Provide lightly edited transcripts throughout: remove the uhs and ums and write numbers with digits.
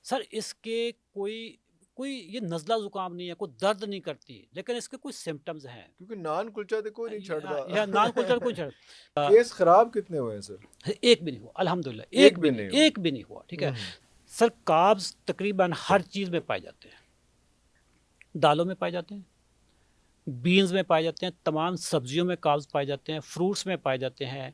Sir इसके कोई कोई ये नज़ला ज़ुकाम नहीं है, कोई दर्द नहीं करती, लेकिन इसके कुछ सिम्पटम्स हैं। क्योंकि नान कुलचा तो कोई नहीं या नान कुलचल छड़दा। कोई छड़ केस खराब कितने हुए हैं सर? एक भी नहीं हुआ, अल्हम्दुलिल्लाह, एक भी नहीं हुआ। एक भी नहीं हुआ, ठीक है। हम्म। सर कार्ब्स तकरीबन हर चीज़ में पाए जाते हैं, दालों में पाए जाते हैं, बीन्स में पाए जाते हैं, तमाम सब्जियों में कार्ब्स पाए जाते हैं, फ्रूट्स में पाए जाते हैं।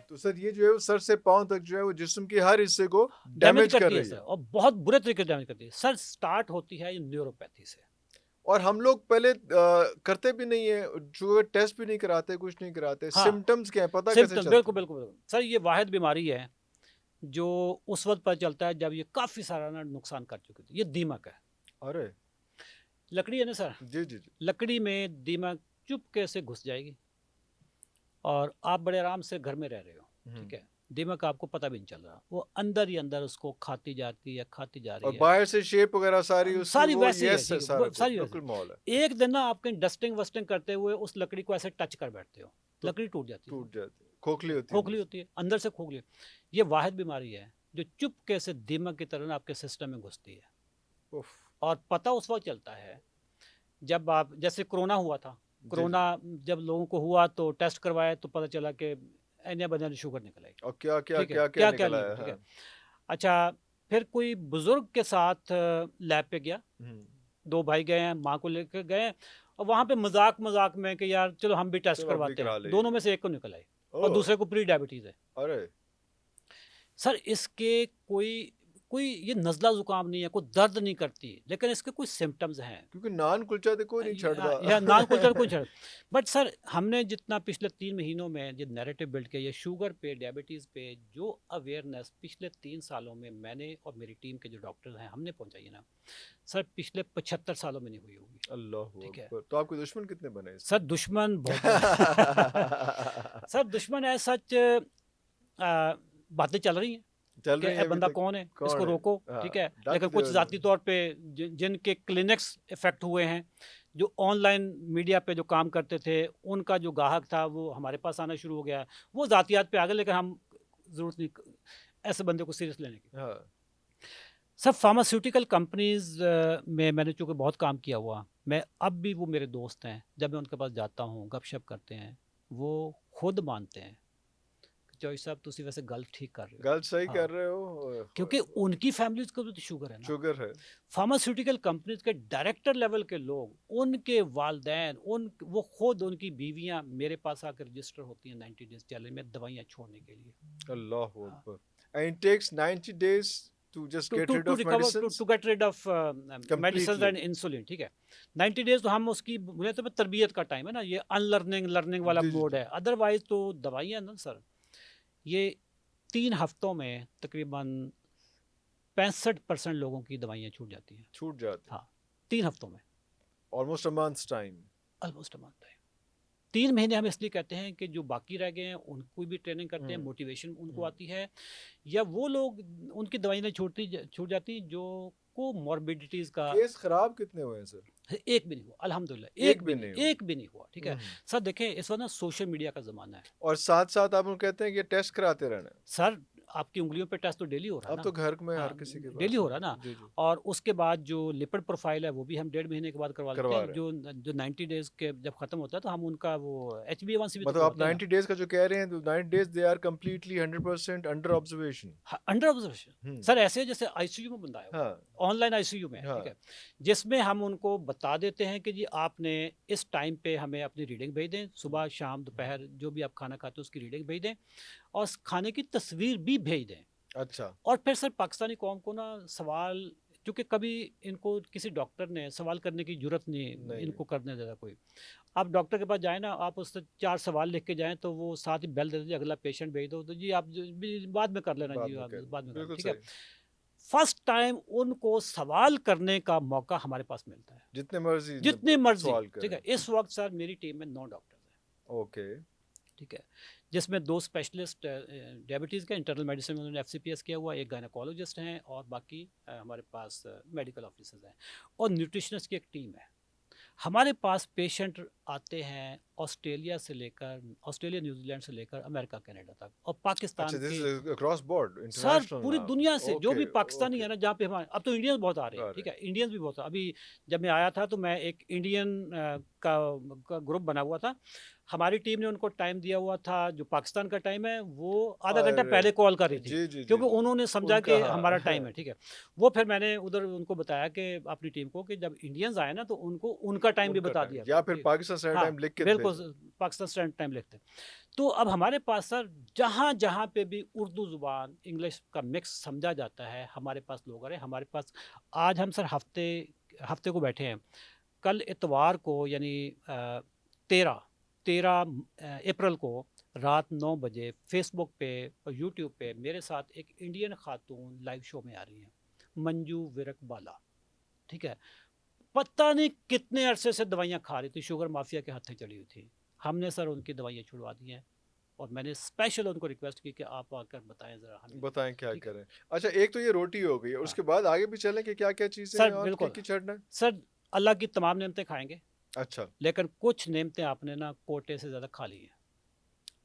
तो सर ये जो है वो सर से पाँव तक जो है वो जिस्म के हर हिस्से को डैमेज डैमेज कर करती है रही सर, है। और बहुत बुरे तरीके से डैमेज करती है सर। स्टार्ट होती है ये न्यूरोपैथी से। और हम लोग पहले करते भी नहीं है, शुगर टेस्ट भी नहीं कराते, कुछ नहीं कराते। हाँ, सिम्टम्स क्या है, पता कैसे सिम्पटम्स, चलता बिल्कुल है? बिल्कुल बिल्कुल सर। ये वाहिद बीमारी है जो उस वक्त पता चलता है जब ये काफ़ी सारा ना नुकसान कर चुकी थी। ये दीमक है। अरे लकड़ी है ना सर, जी जी जी। लकड़ी में दीमक चुपके से घुस जाएगी और आप बड़े आराम से घर में रह रहे हो, हम्म। ठीक है। दीमक आपको पता भी नहीं चल रहा, वो अंदर ही अंदर उसको खाती जाती है, खाती जा और रही है। बाहर से शेप वगैरह सारी उसकी सारी वो वैसी ही है, यस है, ठीक है, सारा कुछ सारी वैसी। बिल्कुल मॉल है। एक दिन ना आपके डस्टिंग वस्टिंग करते हुए उस लकड़ी को ऐसे टच कर बैठते हो, तो लकड़ी टूट जाती है सर। टूट जाती है, खोखली होती है अंदर खोखली से। होती है, अंदर से खोखली। ये वाहिद बीमारी है जो चुपके से दीमक की तरह ना आपके सिस्टम में घुसती है। उफ। और पता उस वक्त चलता है जब आप, जैसे कोरोना हुआ था, जी जी। कोरोना जब लोगों को हुआ तो टेस्ट करवाए तो पता चला कि एनिया बनिया शुगर निकल आई। और क्या क्या ठीक है, क्या क्या क्या क्या निकला नहीं हुआ, है, ठीक हाँ। है। अच्छा, फिर कोई बुजुर्ग के साथ लैब पे गया, हम्म। दो भाई गए हैं, माँ को लेकर गए, और वहाँ पे मजाक मजाक में कि यार चलो हम भी टेस्ट चलो अभी करवाते हैं। करा ले। दोनों में से एक को निकल आई ओ। और दूसरे को प्री डायबिटीज है। अरे सर इसके कोई कोई ये नज़ला ज़ुकाम नहीं है, कोई दर्द नहीं करती, लेकिन इसके कुछ सिम्टम्स हैं। क्योंकि नान कुलचा तो कोई नहीं या नान कुलचल कोई छड़दा। छड़। बट सर हमने जितना पिछले 3 महीनों में जो नैरेटिव बिल्ड किया, ये शुगर पे, डायबिटीज़ पे जो अवेयरनेस पिछले 3 सालों में मैंने और मेरी टीम के जो डॉक्टर्स हैं हमने पहुंचाई है ना, सर पिछले 75 सालों में नहीं हुई होगी। अल्लाह ठीक है अकबर, तो आपके दुश्मन कितने बने सर, इसके? दुश्मन बहुत बड़ा सर दुश्मन है सच। बातें चल रही हैं चल कि रही है ए अभी बंदा तक? कौन है, कौन इसको है? रोको, हाँ, ठीक है। डक लेकिन दे कुछ उन्हें। ज़ाती तौर पे जिनके क्लिनिक्स इफेक्ट हुए हैं, जो ऑनलाइन मीडिया पे जो काम करते थे, उनका जो ग्राहक था वो हमारे पास आना शुरू हो गया। वो ज़ातियात पे आ गए, लेकिन हम ज़रूरत नहीं ऐसे बंदे को सीरियस लेने की। हाँ। सब फार्मास्यूटिकल कंपनीज में मैंने चूँकि बहुत काम किया हुआ, मैं अब भी, वो मेरे दोस्त हैं, जब मैं उनके पास जाता हूँ गपशप करते हैं, वो खुद मानते हैं कि जॉय साहब तुसी वैसे गल ठीक कर रहे हो। गल सही हाँ, कर रहे हो। ओए होए क्योंकि होए। उनकी फैमिलीज को भी तो शुगर है ना। शुगर है। फार्मास्यूटिकल कंपनीज के डायरेक्टर लेवल के लोग, उनके वालदैन, उन वो खुद, उनकी बीवियां मेरे पास आकर रजिस्टर होती हैं 90 डेज चैलेंज में दवाइयाँ छोड़ने के लिए। अल्लाह हाँ, Akbar. And it takes 90 days to just get rid to of recover, medicines to get rid of medicine completely. And insulin, ठीक है। 90 डेज तो हम उसकी मुझे तो तरबियत का टाइम है ना, ये अनलर्निंग लर्निंग वाला जी जी मोड जी। है। अदरवाइज तो दवाइयाँ ना सर, ये 3 हफ्तों में तकरीबन 65% लोगों की दवाइयाँ छूट जाती हैं। छूट जाते हैं। हाँ, 3 हफ्तों में, almost a months time. Almost a month है। 3 महीने हम इसलिए कहते हैं कि जो बाकी रह गए हैं उनको भी ट्रेनिंग करते हैं, मोटिवेशन उनको आती है, या वो लोग, उनकी दवाई नहीं छूट जाती जो को मॉर्बिडिटीज़ का। केस खराब कितने हुए हैं सर? एक भी नहीं हुआ, अल्हम्दुलिल्लाह, एक भी नहीं हुआ। एक भी नहीं हुआ, ठीक है। सर देखें, इस वक्त ना सोशल मीडिया का ज़माना है। और साथ साथ आप लोग कहते हैं कि टेस्ट कराते रहना है। सर आपकी उंगलियों पे टेस्ट तो डेली हो रहा है अब ना। तो घर में हर हाँ, किसी के डेली पास हो है। रहा है ना। जी जी। और उसके बाद जो लिपिड प्रोफाइल है वो भी हम 1.5 महीने के बाद करवा लेते करवा हैं। रहे हैं। जो जो 90 डेज के जब खत्म होता है तो हम उनका वो HbA1c भी तो मतलब आप करवाते हैं ना। 90 days का जो कह रहे हैं, तो 90 days they are completely 100% under observation. Under observation sir, ऐसे जैसे आईसीयू में बंदा है, हाँ ऑनलाइन आईसीयू में है, ठीक हाँ। है। जिसमें हम उनको बता देते हैं कि जी आपने इस टाइम पे हमें अपनी रीडिंग भेज दें, सुबह शाम दोपहर जो भी आप खाना खाते हो उसकी रीडिंग भेज दें, और खाने की तस्वीर भी भेज दें। अच्छा। और फिर सर पाकिस्तानी कौम को ना सवाल, क्योंकि कभी इनको किसी डॉक्टर ने सवाल करने की जरूरत नहीं नहीं नहीं। इनको करने देता कोई। आप डॉक्टर के पास जाए ना, आप उससे 4 सवाल लिख के जाएं तो वो साथ ही बेल दे दीजिए, अगला पेशेंट भेज दो, तो जी आप बाद में कर लेना, बाद जी में आप कह बाद में कर लेना, बिल्कुल ठीक है। सही। फर्स्ट टाइम उनको सवाल करने का मौका हमारे पास मिलता है, जितने मर्जी जितनी मर्जी, सवाल ठीक करें। है। इस वक्त सर मेरी टीम में 9 डॉक्टर्स हैं, ओके। ठीक है। जिसमें 2 स्पेशलिस्ट डायबिटीज़ के इंटरनल मेडिसिन में उन्होंने एफसीपीएस किया हुआ, एक गायनेकोलॉजिस्ट हैं और बाकी हमारे पास मेडिकल ऑफिसर्स हैं और न्यूट्रिशनिस्ट की एक टीम है। हमारे पास पेशेंट आते हैं ऑस्ट्रेलिया न्यूजीलैंड से लेकर अमेरिका कनाडा तक और अच्छा, पाकिस्तान दिस के। Is across board sir international पूरी नाउ। दुनिया से जो ओके, भी पाकिस्तानी ओके, है ना, जहाँ पे हमारे अब तो इंडियंस बहुत आ रहे हैं, got ठीक it. है, इंडियंस भी बहुत अभी जब मैं आया था तो मैं एक इंडियन का ग्रुप बना हुआ था। हमारी टीम ने उनको टाइम दिया हुआ था, जो पाकिस्तान का टाइम है वो आधा घंटा और पहले कॉल कर रही थी, जी, जी, जी, क्योंकि जी। उन्होंने समझा उनका कि हाँ, हमारा टाइम है, ठीक है। वो फिर मैंने उधर उनको बताया कि अपनी टीम को कि जब इंडियंस आए ना तो उनको उनका टाइम भी उनका बता टाइम दिया या करो, फिर ठीक। पाकिस्तान स्टैंडर्ड हाँ टाइम लिख के बिल्कुल, भेजो। पाकिस्तान स्टैंडर्ड टाइम लिखते हैं। तो अब हमारे पास सर जहाँ जहाँ पे भी उर्दू ज़ुबान इंग्लिश का मिक्स समझा जाता है, हमारे पास लोग आ रहे हैं। हमारे पास आज हम सर हफ्ते हफ्ते को बैठे हैं। कल इतवार को यानी 13 अप्रैल को रात 9 बजे फेसबुक पे और यूट्यूब पे मेरे साथ एक इंडियन खातून लाइव शो में आ रही हैं, मंजू विरक बाला, ठीक है। पता नहीं कितने अरसे से दवाइयाँ खा रही थी, शुगर माफिया के हाथे चढ़ी हुई थी। हमने सर उनकी दवाइयाँ छुड़वा दी हैं और मैंने स्पेशल उनको रिक्वेस्ट की कि आप आकर बताएं ज़रा हमें, बताएं क्या ठीक है। करें। अच्छा, एक तो ये रोटी हो गई, और हाँ उसके बाद आगे भी चलें कि क्या क्या चीजें सर हैं और बिल्कुल, की चढ़ना है। सर अल्लाह की तमाम नेमतें खाएंगे, अच्छा, लेकिन कुछ नेमतें आपने ना कोटे से ज़्यादा खा ली हैं।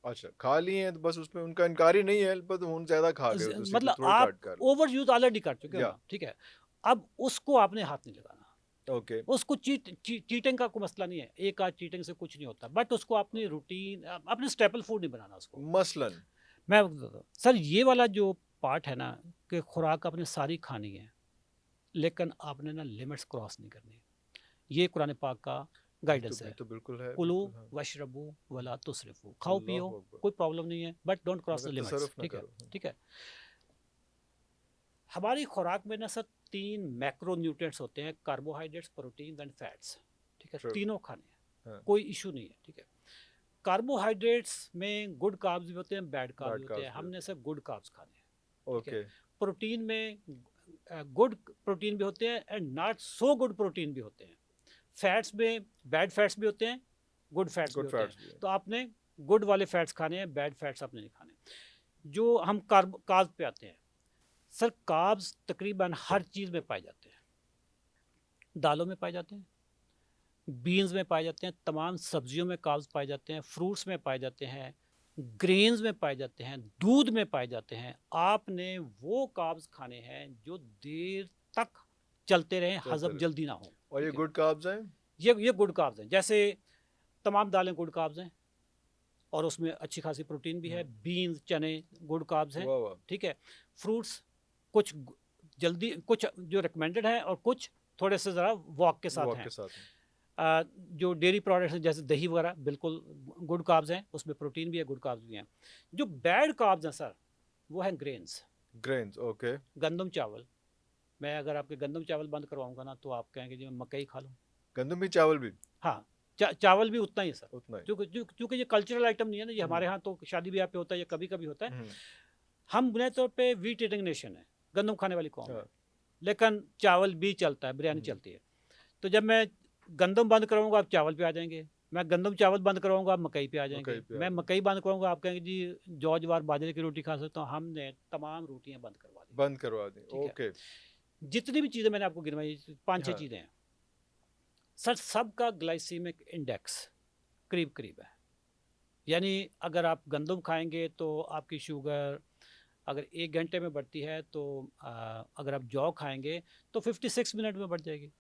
अच्छा, खा लिए हैं तो बस उसमें उनका इनकार ही नहीं है, पर हम ज्यादा खा गए तो सीधे मतलब थ्रोट आप काट कर। ओवर यूज ऑलरेडी कर चुके हो या ना, ठीक है। अब उसको आपने हाथ नहीं लगाना, ओके, उसको चीटिंग का कोई मसला नहीं है, एक आध चीटिंग से कुछ नहीं होता, बट उसको अपनी रूटीन अपने स्टेपल फूड नहीं बनाना उसको। मसलन मैं सर ये वाला जो पार्ट है ना कि खुराक आपने सारी खानी है, लेकिन आपने ना लिमिट्स क्रॉस नहीं करनी। ये कुरान पाक का गाइडेंस ये है, तो बिल्कुल है, कुलू बिल्कुल हाँ। वशरबू वला तुसरिफू, खाओ पियो, अल्लाह अकबर, कोई प्रॉब्लम नहीं है, बट डोंट क्रॉस द मगर लिमिट्स, तसर्रुफ ना ठीक है, करो। ठीक है। हमारी खुराक में ना सर 3 मैक्रो न्यूट्रिएंट्स होते हैं, कार्बोहाइड्रेट्स, प्रोटीन एंड फैट्स, ठीक है, True, तीनों खाने हैं, हाँ, कोई इशू नहीं है, ठीक है। कार्बोहाइड्रेट्स में गुड कार्ब्स भी होते हैं, बैड कार्ब्स भी बैड होते हैं, कास्ट भी हमने होते सर गुड कार्ब्स खाने हैं, हैं। ठीक है। ओके, प्रोटीन में गुड प्रोटीन भी होते हैं and not so good protein भी होते हैं। फैट्स में बैड फैट्स भी होते हैं, गुड फैट्स भी गुड होते हैं। फैट्स भी है। तो आपने गुड वाले फैट्स खाने हैं, बैड फैट्स आपने नहीं खाने। जो हम कार्ब पे आते हैं, सर कार्ब्स तकरीबन हर चीज़ में पाए जाते हैं, दालों में पाए जाते हैं, बीन्स में पाए जाते हैं, तमाम सब्जियों में कार्ब्स पाए जाते हैं, फ्रूट्स में पाए जाते हैं, ग्रेन्स में पाए जाते हैं, दूध में पाए जाते हैं। आपने वो कार्ब्स खाने हैं जो देर तक चलते रहें, चलते हजम रहे। जल्दी ना हो, और ये ठीक है। गुड कार्ब्स हैं। ये गुड कार्ब्स हैं, जैसे तमाम दालें गुड कार्ब्स हैं और उसमें अच्छी खासी प्रोटीन भी है। बीन्स, चने गुड कार्ब्स हैं, वाह वाह, ठीक है। फ्रूट्स कुछ जल्दी, कुछ जो रिकमेंडेड है और कुछ थोड़े से ज़रा वॉक के वो साथ हैं। आपके साथ हैं। जो डेयरी प्रोडक्ट्स हैं जैसे दही वगैरह बिल्कुल गुड कार्ब्स हैं, उसमें प्रोटीन भी है, गुड कार्ब्स भी हैं। जो बैड कार्ब्स हैं सर वो हैं ग्रेन्स, ग्रेन्स, ओके। गंदम चावल। मैं अगर आपके गंदम चावल बंद करवाऊंगा ना तो आप कहेंगे जी मैं मकई खा लूँ। गंदम भी, चावल भी हाँ, चावल भी उतना ही है सर, उतना ही। क्योंकि ये कल्चरल आइटम नहीं है ना, ये हमारे यहाँ तो शादी ब्याह पे होता है, ये कभी कभी होता है। हम्म, हम बुनियादी तौर पे वीट ईटिंग नेशन है, गंदम खाने वाली कौम है, हाँ, लेकिन चावल भी चलता है, बिरयानी चलती है। तो जब मैं गंदम बंद कराऊंगा आप चावल पे आ जाएंगे, मैं गंदम चावल बंद कराऊंगा आप मकई पे आ जाएंगे, मकई पे आ मैं जाएंगे। मकई बंद कराऊंगा आप कहेंगे जी जौ जवार बाजरे की रोटी खा सकता हूँ। हमने तमाम रोटियां बंद करवा दी, बंद करवा दी, ठीक है। ओके। जितनी भी चीज़ें मैंने आपको गिनवाई 5-6 हाँ, चीज़ें हैं सर, सबका ग्लाइसीमिक इंडेक्स करीब करीब है। यानी अगर आप गंदम खाएंगे तो आपकी शुगर अगर 1 घंटे में बढ़ती है तो अगर आप जौ खाएंगे तो 56 मिनट में बढ़ जाएगी।